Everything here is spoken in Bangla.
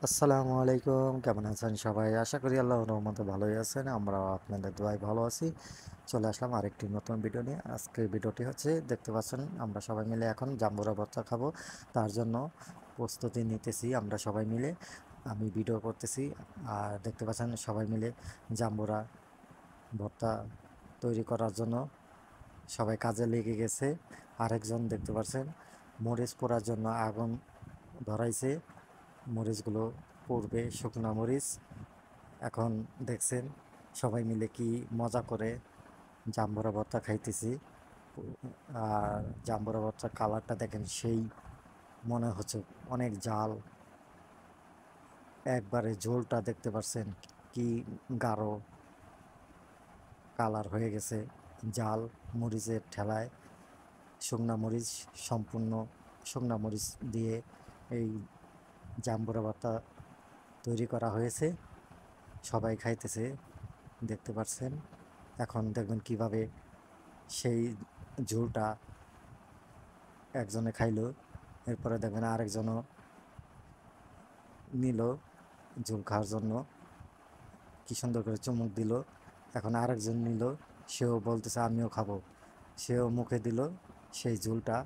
আসসালামু আলাইকুম, কেমন আছেন সবাই? আশা করি আল্লাহর রহমতে ভালোই আছেন। আমরাও আপনাদের দোয়ায় ভালো আছি। চলে আসলাম আরেকটি নতুন ভিডিও নিয়ে। আজকের ভিডিওটি হচ্ছে, দেখতে পাচ্ছেন আমরা সবাই মিলে এখন জাম্বুরা ভর্তা খাবো। তার জন্য প্রস্তুতি নিতেছি আমরা সবাই মিলে। আমি ভিডিও করতেছি আর দেখতে পাচ্ছেন সবাই মিলে জাম্বুরা ভর্তা তৈরি করার জন্য সবাই কাজে লেগে গেছে। আরেকজন দেখতে পাচ্ছেন মরিচ পোড়ার জন্য আগুন ধরাইছে। মরিচগুলো পড়বে, শুকনা মরিচ। এখন দেখছেন সবাই মিলে কি মজা করে জাম্বুরা ভর্তা খাইতেছি। আর জাম্বুরা ভর্তার কালারটা দেখেন, সেই মনে হচ্ছে অনেক জাল। একবারে ঝোলটা দেখতে পাচ্ছেন কি গাঢ় কালার হয়ে গেছে, জাল মরিচের ঠেলায়। শুকনা মরিচ, সম্পূর্ণ শুকনা মরিচ দিয়ে এই জাম্বুরা ভর্তা তৈরি করা হয়েছে। সবাই খাইতেছে, দেখতে পাচ্ছেন। এখন দেখবেন কিভাবে সেই ঝোলটা একজনে খাইলো, এরপরে দেখবেন আরেকজনও নিল ঝোল খাওয়ার জন্য, কি সুন্দর করে চুমুক দিল। এখন আরেকজন নিল, সেও বলতেছে আমিও খাবো, সেও মুখে দিল সেই ঝোলটা।